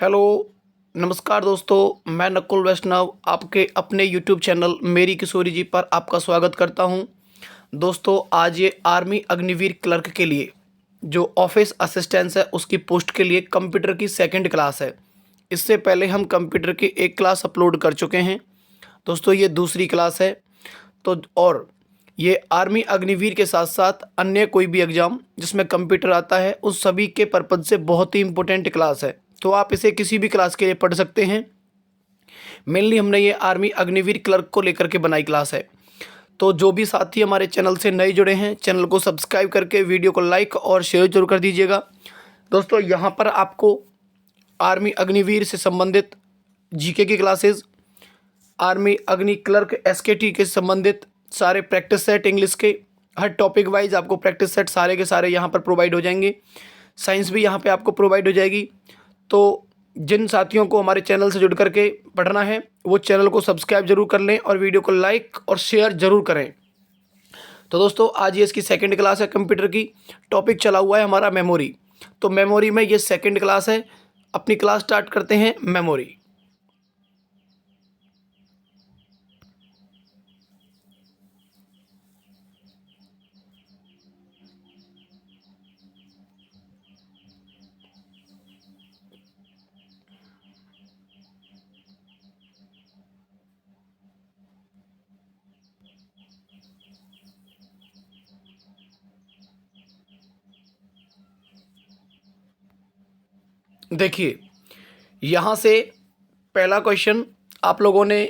Hello, नमस्कार दोस्तों। मैं नकुल वैष्णव आपके अपने यूट्यूब चैनल मेरी किशोरी जी पर आपका स्वागत करता हूं। दोस्तों, आज ये आर्मी अग्निवीर क्लर्क के लिए जो ऑफिस असिस्टेंस है उसकी पोस्ट के लिए कंप्यूटर की सेकंड क्लास है। इससे पहले हम कंप्यूटर की एक क्लास अपलोड कर चुके हैं। दोस्तों, ये दूसरी क्लास है। तो और ये आर्मी अग्निवीर के साथ साथ अन्य कोई भी एग्ज़ाम जिसमें कंप्यूटर आता है उस सभी के पर्पज़ से बहुत ही इंपॉर्टेंट क्लास है। तो आप इसे किसी भी क्लास के लिए पढ़ सकते हैं। मेनली हमने ये आर्मी अग्निवीर क्लर्क को लेकर के बनाई क्लास है। तो जो भी साथी हमारे चैनल से नए जुड़े हैं, चैनल को सब्सक्राइब करके वीडियो को लाइक और शेयर जरूर कर दीजिएगा। दोस्तों, यहाँ पर आपको आर्मी अग्निवीर से संबंधित जीके की क्लासेस, आर्मी अग्नि क्लर्क एसकेटी के संबंधित सारे प्रैक्टिस सेट इंग्लिश के हर टॉपिक वाइज आपको प्रैक्टिस सेट सारे के सारे यहाँ पर प्रोवाइड हो जाएंगे। साइंस भी यहाँ पे आपको प्रोवाइड हो जाएगी। तो जिन साथियों को हमारे चैनल से जुड़ करके पढ़ना है वो चैनल को सब्सक्राइब जरूर कर लें और वीडियो को लाइक और शेयर जरूर करें। तो दोस्तों, आज ये इसकी सेकंड क्लास है कंप्यूटर की। टॉपिक चला हुआ है हमारा मेमोरी। तो मेमोरी में ये सेकंड क्लास है। अपनी क्लास स्टार्ट करते हैं मेमोरी। देखिए, यहाँ से पहला क्वेश्चन आप लोगों ने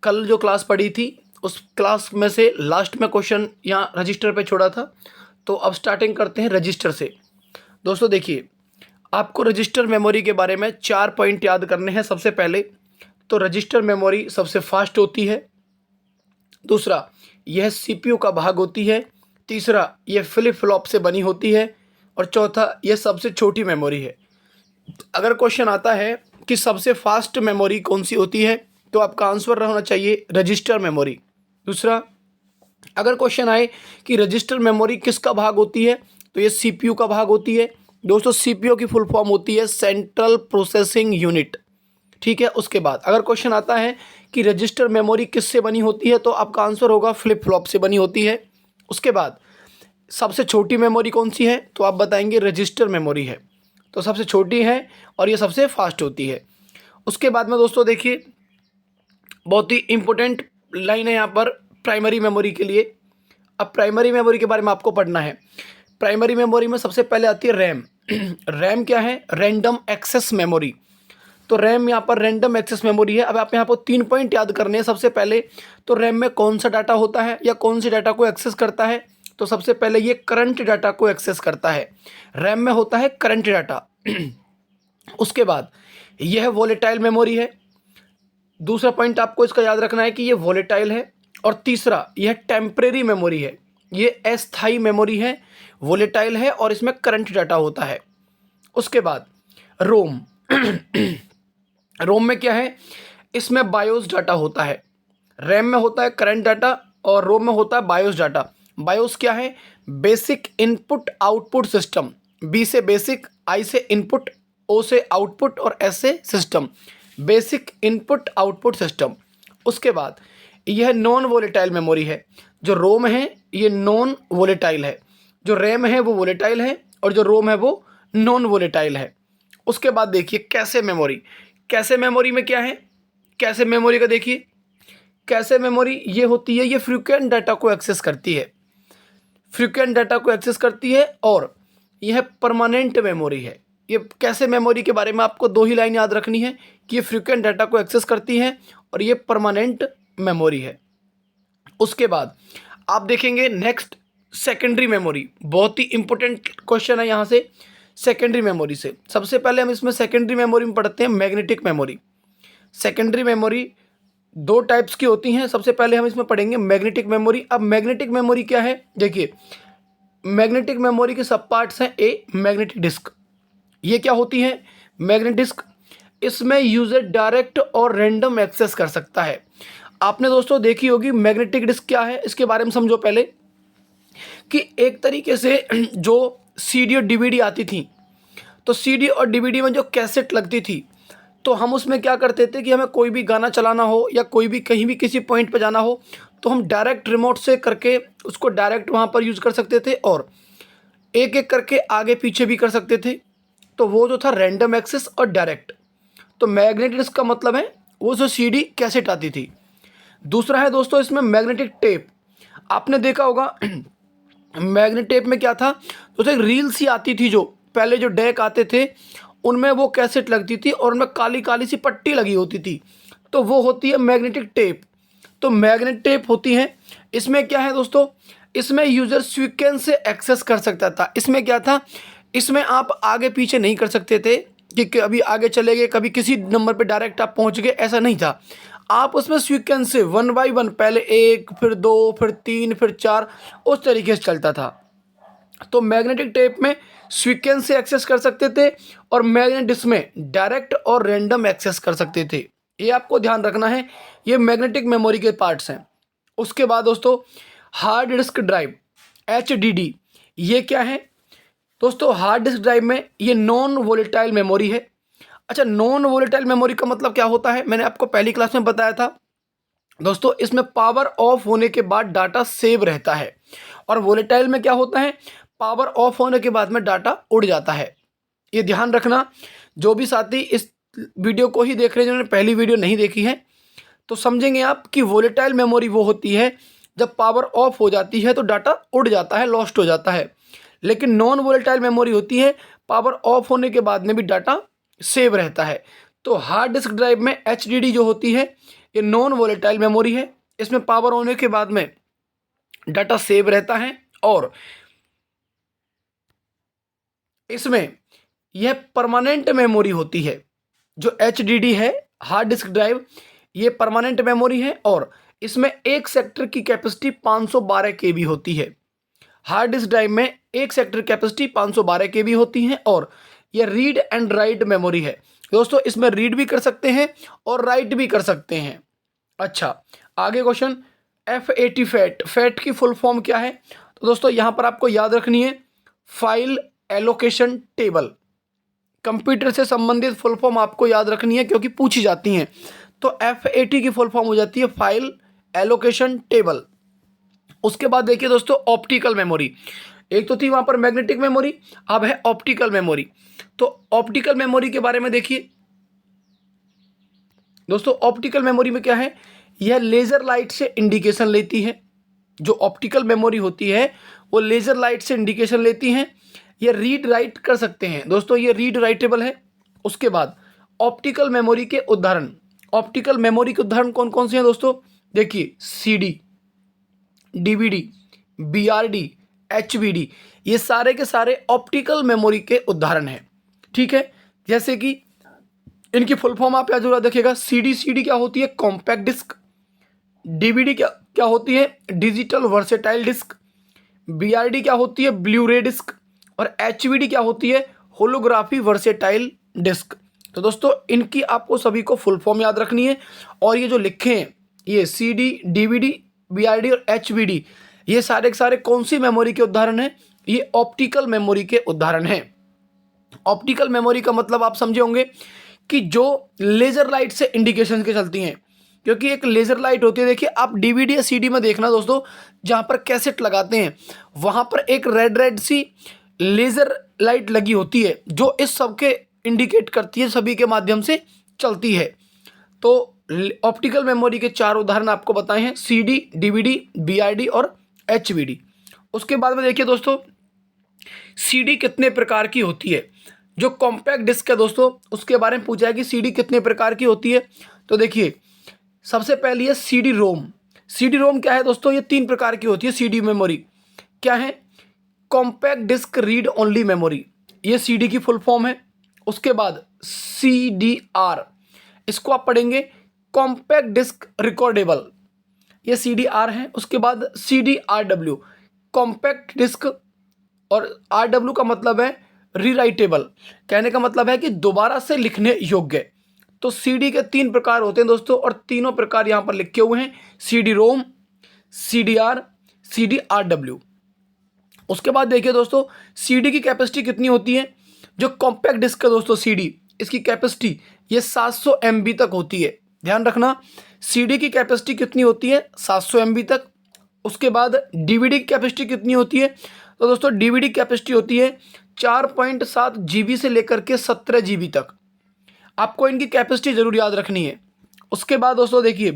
कल जो क्लास पढ़ी थी उस क्लास में से लास्ट में क्वेश्चन यहाँ रजिस्टर पे छोड़ा था। तो अब स्टार्टिंग करते हैं रजिस्टर से। दोस्तों देखिए, आपको रजिस्टर मेमोरी के बारे में 4 पॉइंट याद करने हैं। सबसे पहले तो रजिस्टर मेमोरी सबसे फास्ट होती है। दूसरा, यह सीपीयू का भाग होती है। तीसरा, यह फ्लिप फ्लॉप से बनी होती है। और चौथा, यह सबसे छोटी मेमोरी है। अगर क्वेश्चन आता है कि सबसे फास्ट मेमोरी कौन सी होती है तो आपका आंसर होना चाहिए रजिस्टर मेमोरी। दूसरा, अगर क्वेश्चन आए कि रजिस्टर मेमोरी किसका भाग होती है तो ये सीपीयू का भाग होती है। दोस्तों, सीपीयू की फुल फॉर्म होती है सेंट्रल प्रोसेसिंग यूनिट। ठीक है। उसके बाद अगर क्वेश्चन आता है कि रजिस्टर मेमोरी किससे बनी होती है तो आपका आंसर होगा फ्लिप फ्लॉप से बनी होती है। उसके बाद सबसे छोटी मेमोरी कौन सी है तो आप बताएंगे रजिस्टर मेमोरी है। तो सबसे छोटी है और ये सबसे फास्ट होती है। उसके बाद में दोस्तों देखिए, बहुत ही इंपॉर्टेंट लाइन है यहाँ पर प्राइमरी मेमोरी के लिए। अब प्राइमरी मेमोरी के बारे में आपको पढ़ना है। प्राइमरी मेमोरी में सबसे पहले आती है रैम। रैम क्या है? Random access memory. तो रैम यहाँ पर रैंडम एक्सेस मेमोरी है। अब आप यहाँ पर 3 पॉइंट याद करने हैं। सबसे पहले तो रैम में कौन सा डाटा होता है या कौन से डाटा को एक्सेस करता है तो सबसे पहले ये करंट डाटा को एक्सेस करता है। रैम में होता है करंट डाटा। उसके बाद यह वोलेटाइल मेमोरी है। दूसरा पॉइंट आपको इसका याद रखना है कि ये वोलेटाइल है। और तीसरा, यह टेम्परेरी मेमोरी है। ये अस्थायी मेमोरी है, वोलेटाइल है और इसमें करंट डाटा होता है। उसके बाद रोम। रोम में क्या है? इसमें बायोस डाटा होता है। रैम में होता है करंट डाटा और रोम में होता है बायोस डाटा। बायोस क्या है? Basic input output system. B से बेसिक, आई से इनपुट, ओ से आउटपुट और एस से system. Basic input output system. उसके बाद यह नॉन वोलेटाइल मेमोरी है। जो रोम है ये नॉन वोलेटाइल है, जो रैम है वो वोलेटाइल है और जो रोम है वो नॉन वोलेटाइल है। उसके बाद देखिए कैसे मेमोरी। कैसे मेमोरी में क्या है? कैसे मेमोरी का देखिए, कैसे मेमोरी ये होती है, ये फ्रीक्वेंट डाटा को एक्सेस करती है। फ्रीक्वेंट डाटा को एक्सेस करती है और यह परमानेंट मेमोरी है। ये कैसे मेमोरी के बारे में आपको 2 ही लाइन याद रखनी है कि ये फ्रीक्वेंट डाटा को एक्सेस करती है और ये परमानेंट मेमोरी है। उसके बाद आप देखेंगे नेक्स्ट सेकेंडरी मेमोरी। बहुत ही इंपॉर्टेंट क्वेश्चन है यहाँ से सेकेंडरी मेमोरी से। सबसे पहले हम इसमें सेकेंडरी मेमोरी में पढ़ते हैं magnetic memory. Secondary memory 2 types की होती हैं। सबसे पहले हम इसमें पढ़ेंगे मैग्नेटिक मेमोरी। अब मैग्नेटिक मेमोरी क्या है? देखिए, मैग्नेटिक मेमोरी के सब पार्ट्स हैं। ए, मैग्नेटिक डिस्क। ये क्या होती है? Magnetic disk. इसमें यूजर डायरेक्ट और रैंडम एक्सेस कर सकता है। आपने दोस्तों देखी होगी मैग्नेटिक डिस्क क्या है, इसके बारे में समझो पहले कि एक तरीके से जो सीडी और डीवीडी आती थी तो सीडी और डीवीडी में जो कैसेट लगती थी तो हम उसमें क्या करते थे कि हमें कोई भी गाना चलाना हो या कोई भी कहीं भी किसी पॉइंट पर जाना हो तो हम डायरेक्ट रिमोट से करके उसको डायरेक्ट वहाँ पर यूज़ कर सकते थे और एक एक करके आगे पीछे भी कर सकते थे। तो वो जो था रैंडम एक्सेस और डायरेक्ट। तो मैग्नेटिक डिस्क का मतलब है वो जो सीडी कैसेट आती थी। दूसरा है दोस्तों इसमें मैग्नेटिक टेप। आपने देखा होगा मैग्नेटिक टेप में क्या था, तो एक रील सी आती थी, जो पहले जो डेक आते थे उनमें वो कैसेट लगती थी और उनमें काली काली सी पट्टी लगी होती थी, तो वो होती है मैग्नेटिक टेप। तो मैग्नेटिक टेप होती है। इसमें क्या है दोस्तों, इसमें यूज़र सीक्वेंस से एक्सेस कर सकता था। इसमें क्या था, इसमें आप आगे पीछे नहीं कर सकते थे कि कभी आगे चले गए कभी किसी नंबर पे डायरेक्ट आप पहुंच गए, ऐसा नहीं था। आप उसमें सीक्वेंस से 1 बाय 1 पहले 1 फिर 2 फिर 3 फिर 4 उस तरीके से चलता था। तो मैग्नेटिक टेप में सीक्वेंस से एक्सेस कर सकते थे और मैग्नेटिक डिस्क में डायरेक्ट और रैंडम एक्सेस कर सकते थे। ये आपको ध्यान रखना है, ये मैग्नेटिक मेमोरी के पार्ट्स हैं। उसके बाद दोस्तों हार्ड डिस्क ड्राइव HDD, ये क्या है दोस्तों, हार्ड डिस्क ड्राइव में ये नॉन वोलेटाइल मेमोरी है। अच्छा, नॉन वोलेटाइल मेमोरी का मतलब क्या होता है, मैंने आपको पहली क्लास में बताया था दोस्तों, इसमें पावर ऑफ होने के बाद डाटा सेव रहता है और वोलेटाइल में क्या होता है, पावर ऑफ होने के बाद में डाटा उड़ जाता है। ये ध्यान रखना। जो भी साथी इस वीडियो को ही देख रहे हैं जिन्होंने पहली वीडियो नहीं देखी है, तो समझेंगे आप कि वोलेटाइल मेमोरी वो होती है जब पावर ऑफ हो जाती है तो डाटा उड़ जाता है, लॉस्ट हो जाता है। लेकिन नॉन वोलेटाइल मेमोरी होती है पावर ऑफ होने के बाद में भी डाटा सेव रहता है। तो हार्ड डिस्क ड्राइव में HDD जो होती है ये नॉन वोलेटाइल मेमोरी है। इसमें पावर होने के बाद में डाटा सेव रहता है और इसमें यह परमानेंट मेमोरी होती है। जो HDD है हार्ड डिस्क ड्राइव, ये परमानेंट मेमोरी है और इसमें एक सेक्टर की कैपेसिटी 512 KB होती है। हार्ड डिस्क ड्राइव में एक सेक्टर कैपेसिटी 512 KB होती है और यह रीड एंड राइट मेमोरी है दोस्तों। इसमें रीड भी कर सकते हैं और राइट भी कर सकते हैं। अच्छा, आगे क्वेश्चन FAT फैट की फुल फॉर्म क्या है, तो दोस्तों यहाँ पर आपको याद रखनी है फाइल एलोकेशन टेबल। कंप्यूटर से संबंधित फुल फॉर्म आपको याद रखनी है क्योंकि पूछी जाती हैं। तो FAT की फुल फॉर्म हो जाती है फाइल एलोकेशन टेबल। उसके बाद देखिए दोस्तों ऑप्टिकल मेमोरी, एक तो थी वहाँ पर मैग्नेटिक मेमोरी, अब है ऑप्टिकल मेमोरी। तो ऑप्टिकल मेमोरी के बारे में देखिए दोस्तों, ऑप्टिकल मेमोरी में क्या है, यह लेज़र लाइट से इंडिकेशन लेती है। जो ऑप्टिकल मेमोरी होती है वो लेज़र लाइट से इंडिकेशन लेती हैं। ये रीड राइट कर सकते हैं दोस्तों, ये रीड राइटेबल है। उसके बाद ऑप्टिकल मेमोरी के उदाहरण, ऑप्टिकल मेमोरी के उदाहरण कौन कौन से हैं दोस्तों, देखिए CD, DVD, BRD, HBD, ये सारे के सारे ऑप्टिकल मेमोरी के उदाहरण हैं। ठीक है, जैसे कि इनकी फुल फॉर्म आप याद जरूर देखिएगा। CD क्या होती है, कॉम्पैक्ट डिस्क। DVD क्या होती है, डिजिटल वर्सेटाइल डिस्क। BRD क्या होती है, ब्लू रे डिस्क। और HBD क्या होती है, होलोग्राफी वर्सेटाइल डिस्क। तो दोस्तों इनकी आपको सभी को फुल फॉर्म याद रखनी है। और ये जो लिखे हैं ये CD, DVD, BRD और HBD, ये सारे के सारे कौन सी मेमोरी के उदाहरण हैं, ये ऑप्टिकल मेमोरी के उदाहरण हैं। ऑप्टिकल मेमोरी का मतलब आप समझे होंगे कि जो लेज़र लाइट से इंडिकेशन के चलती हैं, क्योंकि एक लेज़र लाइट होती है। देखिए आप DVD या CD में देखना दोस्तों, जहाँ पर कैसेट लगाते हैं वहाँ पर एक रेड सी लेज़र लाइट लगी होती है जो इस सब के इंडिकेट करती है, सभी के माध्यम से चलती है। तो ऑप्टिकल मेमोरी के 4 उदाहरण आपको बताए हैं, CD, DVD, BRD और HBD। उसके बाद में देखिए दोस्तों CD कितने प्रकार की होती है। जो कॉम्पैक्ट डिस्क है दोस्तों उसके बारे में पूछा है कि CD कितने प्रकार की होती है। तो देखिए सबसे पहली है CD रोम। CD रोम क्या है दोस्तों, ये 3 प्रकार की होती है। CD मेमोरी क्या है, compact disc read only memory, ये CD की फुल फॉर्म है। उसके बाद CDR, इसको आप पढ़ेंगे कॉम्पैक्ट डिस्क रिकॉर्डेबल, ये CDR है। उसके बाद CDRW, कॉम्पैक्ट डिस्क, और RW का मतलब है रीराइटेबल, कहने का मतलब है कि दोबारा से लिखने योग्य। तो CD के 3 प्रकार होते हैं दोस्तों और तीनों प्रकार यहाँ पर लिखे हुए हैं, CD रोम, CDR, CDRW। उसके बाद देखिए दोस्तों CD की कैपेसिटी कितनी होती है। जो कॉम्पैक्ट डिस्क है दोस्तों CD, इसकी कैपेसिटी ये 700 MB तक होती है। ध्यान रखना, CD की कैपेसिटी कितनी होती है, 700 MB तक। उसके बाद DVD की कैपेसिटी कितनी होती है, तो दोस्तों DVD की कैपेसिटी होती है 4.7 GB से लेकर के 17 GB तक। आपको इनकी कैपेसिटी जरूर याद रखनी है। उसके बाद दोस्तों देखिए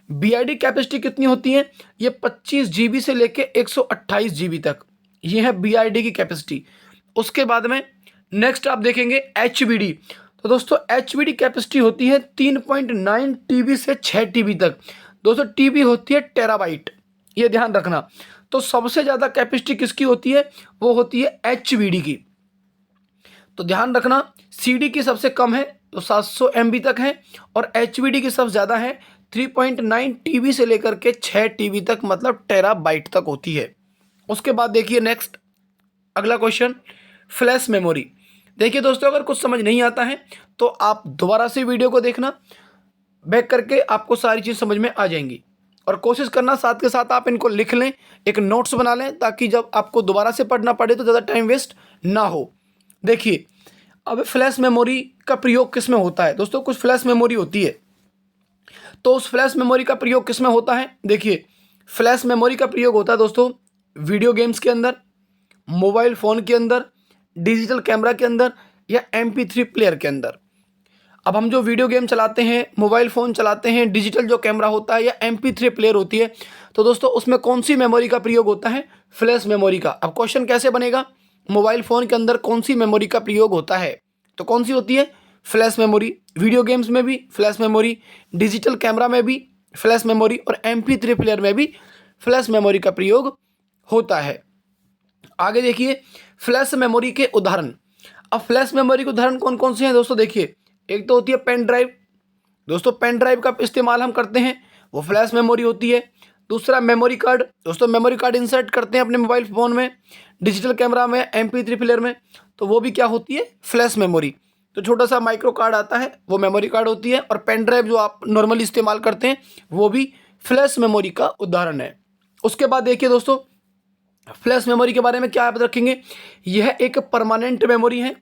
BRD कैपेसिटी कितनी होती है, ये 25 GB से लेके 128 GB तक, ये है BRD की कैपेसिटी। उसके बाद में नेक्स्ट आप देखेंगे HBD। तो दोस्तों HBD कैपेसिटी होती है 3.9 TB से 6 TB तक। दोस्तों TB होती है टेराबाइट, ये ध्यान रखना। तो सबसे ज़्यादा कैपेसिटी किसकी होती है, वो होती है HBD की। तो ध्यान रखना, CD की सबसे कम है तो 700 MB तक है, और HBD की सबसे ज़्यादा है 3.9 TB से लेकर के 6 TB तक, मतलब टेराबाइट तक होती है। उसके बाद देखिए नेक्स्ट अगला क्वेश्चन, फ्लैश मेमोरी। देखिए दोस्तों, अगर कुछ समझ नहीं आता है तो आप दोबारा से वीडियो को देखना, बैक करके आपको सारी चीज़ समझ में आ जाएंगी। और कोशिश करना साथ के साथ आप इनको लिख लें, एक नोट्स बना लें, ताकि जब आपको दोबारा से पढ़ना पड़े तो ज़्यादा टाइम वेस्ट ना हो। देखिए अब फ्लैश मेमोरी का प्रयोग किस में होता है। दोस्तों कुछ फ्लैश मेमोरी होती है, तो उस फ्लैश मेमोरी का प्रयोग किस में होता है। देखिए फ्लैश मेमोरी का प्रयोग होता है दोस्तों वीडियो गेम्स के अंदर, मोबाइल फ़ोन के अंदर, डिजिटल कैमरा के अंदर, या MP3 प्लेयर के अंदर। अब हम जो वीडियो गेम चलाते हैं, मोबाइल फ़ोन चलाते हैं, डिजिटल जो कैमरा होता है, या MP3 प्लेयर होती है, तो दोस्तों उसमें कौन सी मेमोरी का प्रयोग होता है, फ्लैश मेमोरी का। अब क्वेश्चन कैसे बनेगा, मोबाइल फ़ोन के अंदर कौन सी मेमोरी का प्रयोग होता है, तो कौन सी होती है, फ्लैश मेमोरी। वीडियो गेम्स में भी फ्लैश मेमोरी, डिजिटल कैमरा में भी फ्लैश मेमोरी, और MP3 प्लेयर में भी फ्लैश मेमोरी का प्रयोग होता है। आगे देखिए फ्लैश मेमोरी के उदाहरण। अब फ्लैश मेमोरी के उदाहरण कौन कौन से हैं दोस्तों, देखिए एक तो होती है पेन ड्राइव। दोस्तों पेन ड्राइव का इस्तेमाल हम करते हैं, वो फ्लैश मेमोरी होती है। दूसरा मेमोरी कार्ड, दोस्तों मेमोरी कार्ड इंसर्ट करते हैं अपने मोबाइल फ़ोन में, डिजिटल कैमरा में, MP3 प्लेयर में, तो वो भी क्या होती है, फ्लैश मेमोरी। तो छोटा सा माइक्रो कार्ड आता है, वो मेमोरी कार्ड होती है। और पेन ड्राइव जो आप नॉर्मली इस्तेमाल करते हैं, वो भी फ्लैश मेमोरी का उदाहरण है। उसके बाद देखिए दोस्तों फ्लैश मेमोरी के बारे में क्या आप रखेंगे, यह एक परमानेंट मेमोरी है,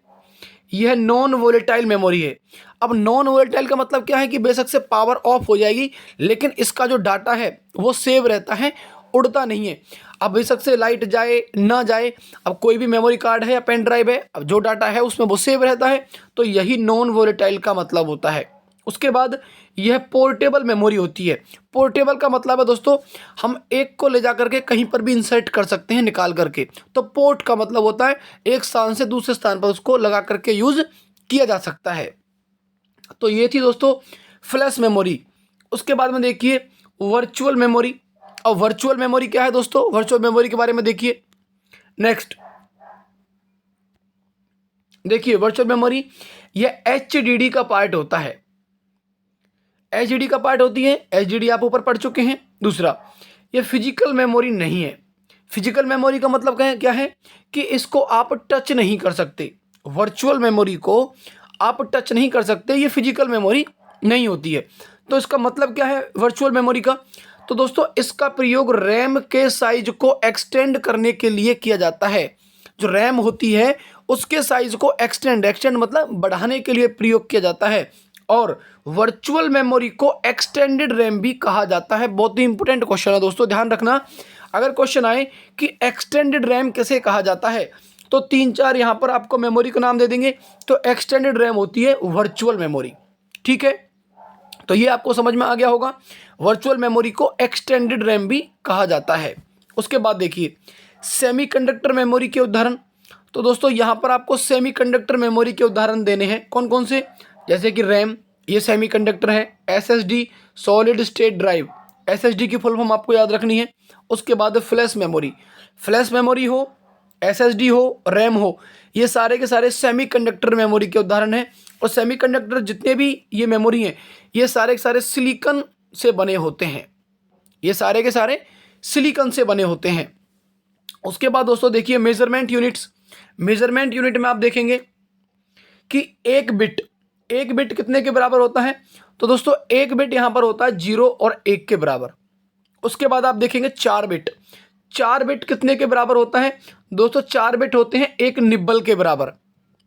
यह नॉन वोलेटाइल मेमोरी है। अब नॉन वोलेटाइल का मतलब क्या है कि बेशक से पावर ऑफ हो जाएगी, लेकिन इसका जो डाटा है वो सेव रहता है, उड़ता नहीं है। अब बेशक से लाइट जाए ना जाए, अब कोई भी मेमोरी कार्ड है या पेन ड्राइव है, अब जो डाटा है उसमें वो सेव रहता है, तो यही नॉन वोलेटाइल का मतलब होता है। उसके बाद यह पोर्टेबल मेमोरी होती है। पोर्टेबल का मतलब है दोस्तों, हम एक को ले जा करके कहीं पर भी इंसर्ट कर सकते हैं निकाल करके। तो पोर्ट का मतलब होता है एक स्थान से दूसरे स्थान पर उसको लगा करके यूज़ किया जा सकता है। तो ये थी दोस्तों फ्लैश मेमोरी। उसके बाद में देखिए वर्चुअल मेमोरी। और वर्चुअल मेमोरी क्या है दोस्तों, वर्चुअल मेमोरी के बारे में देखिए नेक्स्ट। देखिए वर्चुअल मेमोरी यह HDD का पार्ट होता है, HDD का पार्ट होती है। HDD आप ऊपर पढ़ चुके हैं। दूसरा, ये फिजिकल मेमोरी नहीं है। फिजिकल मेमोरी का मतलब क्या है कि इसको आप टच नहीं कर सकते। वर्चुअल मेमोरी को आप टच नहीं कर सकते, ये फिजिकल मेमोरी नहीं होती है। तो इसका मतलब क्या है वर्चुअल मेमोरी का, तो दोस्तों इसका प्रयोग रैम के साइज को एक्सटेंड करने के लिए किया जाता है। जो रैम होती है उसके साइज को एक्सटेंड मतलब बढ़ाने के लिए प्रयोग किया जाता है। और वर्चुअल मेमोरी को एक्सटेंडेड रैम भी कहा जाता है। बहुत ही इंपॉर्टेंट क्वेश्चन है दोस्तों, ध्यान रखना। अगर क्वेश्चन आए कि एक्सटेंडेड रैम कैसे कहा जाता है, तो 3-4 यहाँ पर आपको मेमोरी का नाम दे देंगे। तो एक्सटेंडेड रैम होती है वर्चुअल मेमोरी, ठीक है। तो ये आपको समझ में आ गया होगा, वर्चुअल मेमोरी को एक्सटेंडेड रैम भी कहा जाता है। उसके बाद देखिए सेमीकंडक्टर मेमोरी के उदाहरण। तो दोस्तों यहाँ पर आपको सेमीकंडक्टर मेमोरी के उदाहरण देने हैं। कौन कौन से, जैसे कि रैम, ये सेमीकंडक्टर है। SSD solid state drive, SSD की फुल फॉर्म आपको याद रखनी है। उसके बाद फ्लैश मेमोरी, फ्लैश मेमोरी हो, SSD हो, रैम हो, ये सारे के सारे सेमीकंडक्टर मेमोरी के उदाहरण हैं। और सेमीकंडक्टर जितने भी ये मेमोरी हैं, ये सारे के सारे सिलिकॉन से बने होते हैं। ये सारे के सारे सिलिकॉन से बने होते हैं। उसके बाद दोस्तों देखिए मेजरमेंट यूनिट्स। मेजरमेंट यूनिट में आप देखेंगे कि एक बिट कितने के बराबर होता है, तो दोस्तों एक बिट यहाँ पर होता है 0 और 1 के बराबर। उसके बाद आप देखेंगे 4 बिट कितने के बराबर होता है दोस्तों, 4 बिट होते हैं 1 निब्बल के बराबर।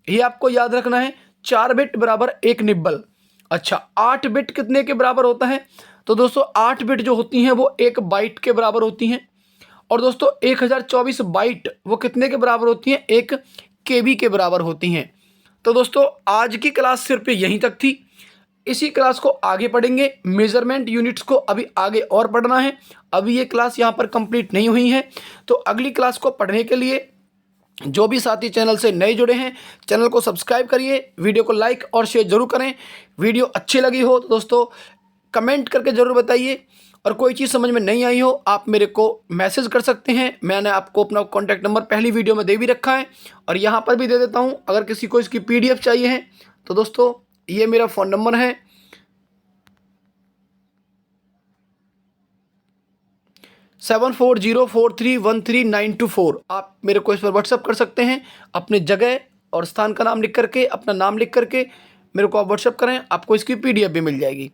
ये आपको याद रखना है, 4 बिट बराबर 1 निब्बल। अच्छा, 8 बिट कितने के बराबर होता है? तो दोस्तों 8 बिट जो होती हैं वो 1 बाइट के बराबर होती हैं। और दोस्तों 1024 बाइट वो कितने के बराबर होती हैं? 1 केबी के बराबर होती हैं। तो दोस्तों आज की क्लास सिर्फ यहीं तक थी। इसी क्लास को आगे पढ़ेंगे। मेजरमेंट यूनिट्स को अभी आगे और पढ़ना है। अभी ये क्लास यहाँ पर कंप्लीट नहीं हुई है। तो अगली क्लास को पढ़ने के लिए जो भी साथी चैनल से नए जुड़े हैं, चैनल को सब्सक्राइब करिए, वीडियो को लाइक और शेयर जरूर करें। वीडियो अच्छी लगी हो तो दोस्तों कमेंट करके ज़रूर बताइए। और कोई चीज़ समझ में नहीं आई हो आप मेरे को मैसेज कर सकते हैं। मैंने आपको अपना कॉन्टैक्ट नंबर पहली वीडियो में दे भी रखा है और यहाँ पर भी दे देता हूँ। अगर किसी को इसकी PDF चाहिए है तो दोस्तों ये मेरा फ़ोन नंबर है 7404313924। आप मेरे को इस पर व्हाट्सअप कर सकते हैं। अपने जगह और स्थान का नाम लिख करके, अपना नाम लिख करके मेरे को आप व्हाट्सअप करें, आपको इसकी PDF भी मिल जाएगी।